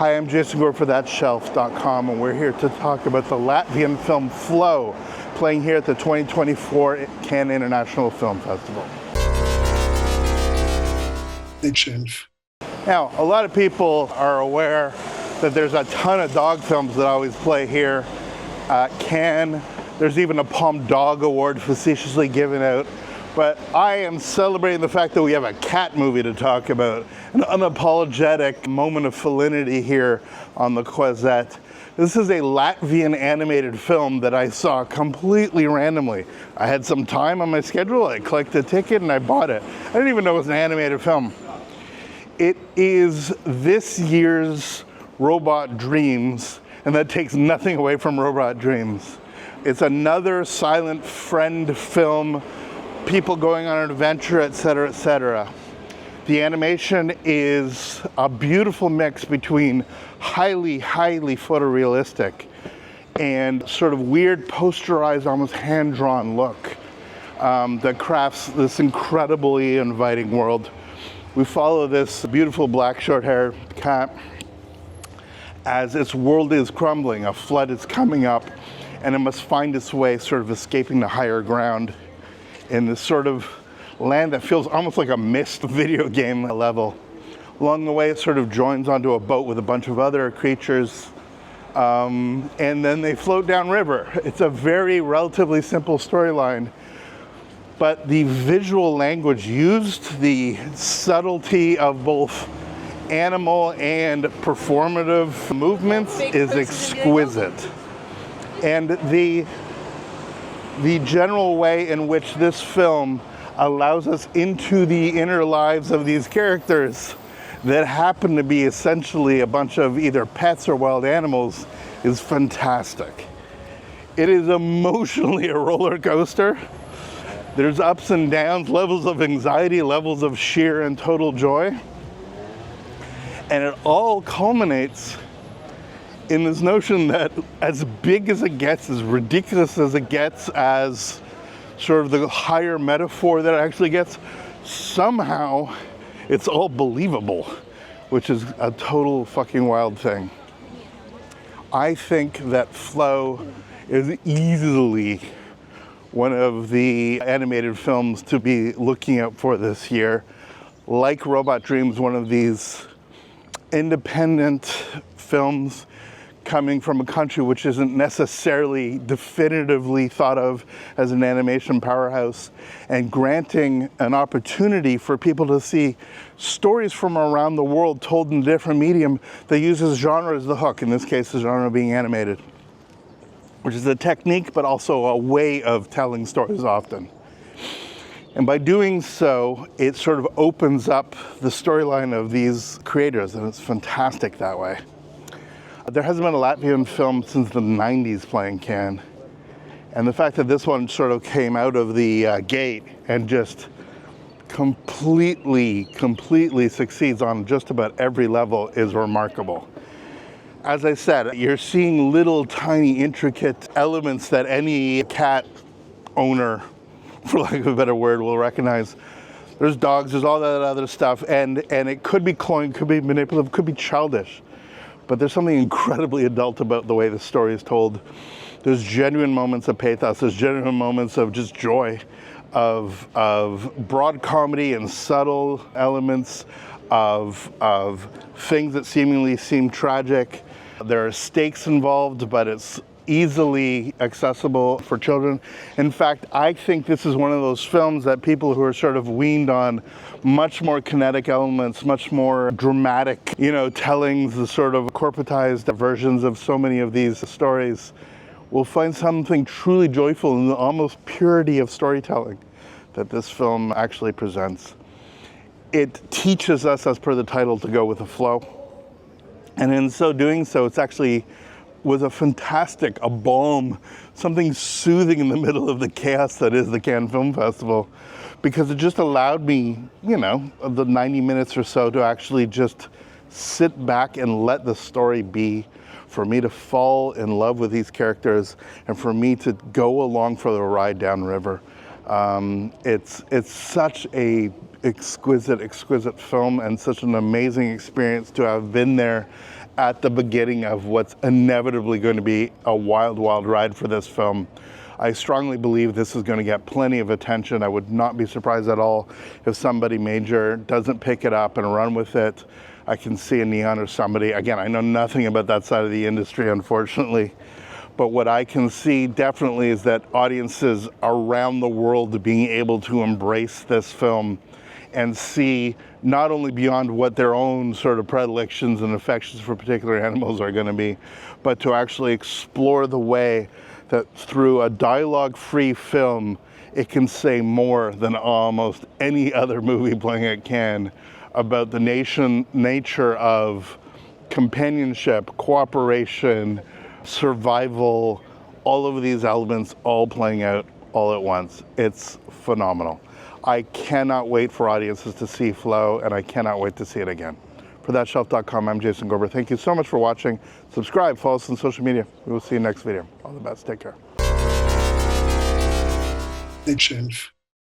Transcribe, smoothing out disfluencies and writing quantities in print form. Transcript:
Hi, I'm Jason Gore for ThatShelf.com, and we're here to talk about the Latvian film Flow, playing here at the 2024 Cannes International Film Festival. Big shelf. Now, a lot of people are aware that there's a ton of dog films that always play here at Cannes. There's even a Palme Dog Award facetiously given out. But I am celebrating the fact that we have a cat movie to talk about, an unapologetic moment of felinity here on the Croisette. This is a Latvian animated film that I saw completely randomly. I had some time on my schedule, I clicked a ticket and I bought it. I didn't even know it was an animated film. It is this year's Robot Dreams, and that takes nothing away from Robot Dreams. It's another silent friend film, people going on an adventure, etc., etc. The animation is a beautiful mix between highly photorealistic and sort of weird posterized, almost hand-drawn look that crafts this incredibly inviting world. We follow this beautiful black short-haired cat as its world is crumbling. A flood is coming up and it must find its way sort of escaping the higher ground in this sort of land that feels almost like a Myst video game level. Along the way, it sort of joins onto a boat with a bunch of other creatures, and then they float downriver. It's a very relatively simple storyline, but the visual language used, the subtlety of both animal and performative movements is exquisite. And the general way in which this film allows us into the inner lives of these characters that happen to be essentially a bunch of either pets or wild animals is fantastic. It is emotionally a roller coaster. There's ups and downs, levels of anxiety, levels of sheer and total joy. And it all culminates in this notion that as big as it gets, as ridiculous as it gets, as sort of the higher metaphor that it actually gets, somehow it's all believable, which is a total fucking wild thing. I think that Flow is easily one of the animated films to be looking out for this year. Like Robot Dreams, one of these independent films coming from a country which isn't necessarily definitively thought of as an animation powerhouse, and granting an opportunity for people to see stories from around the world told in a different medium that uses genre as the hook, in this case the genre being animated, which is a technique but also a way of telling stories often. And by doing so, it sort of opens up the storyline of these creators, and it's fantastic that way. There hasn't been a Latvian film since the 90s playing Cannes. And the fact that this one sort of came out of the gate and just completely succeeds on just about every level is remarkable. As I said, you're seeing little tiny intricate elements that any cat owner, for lack of a better word, will recognize. There's dogs, there's all that other stuff, and it could be cloying, could be manipulative, could be childish. But there's something incredibly adult about the way the story is told. There's genuine moments of pathos, there's genuine moments of just joy, of broad comedy and subtle elements, of things that seemingly seem tragic. There are stakes involved, but it's easily accessible for children. In fact, I think this is one of those films that people who are sort of weaned on much more kinetic elements, much more dramatic, tellings, the sort of corporatized versions of so many of these stories, will find something truly joyful in the almost purity of storytelling that this film actually presents. It teaches us, as per the title, to go with the flow. And in so doing so, it's actually was a balm, something soothing in the middle of the chaos that is the Cannes Film Festival, because it just allowed me, of the 90 minutes or so, to actually just sit back and let the story be, for me to fall in love with these characters, and for me to go along for the ride downriver. It's such a exquisite film, and such an amazing experience to have been there at the beginning of what's inevitably going to be a wild, wild ride for this film. I strongly believe this is going to get plenty of attention. I would not be surprised at all if somebody major doesn't pick it up and run with it. I can see a Neon or somebody. Again, I know nothing about that side of the industry, unfortunately. But what I can see definitely is that audiences around the world being able to embrace this film and see not only beyond what their own sort of predilections and affections for particular animals are going to be, but to actually explore the way that through a dialogue-free film, it can say more than almost any other movie playing at Cannes about the nature of companionship, cooperation, survival, all of these elements all playing out all at once. It's phenomenal. I cannot wait for audiences to see Flow, and I cannot wait to see it again. For thatshelf.com, I'm Jason Gorber. Thank you so much for watching. Subscribe, follow us on social media. We will see you next video. All the best. Take care. That shelf.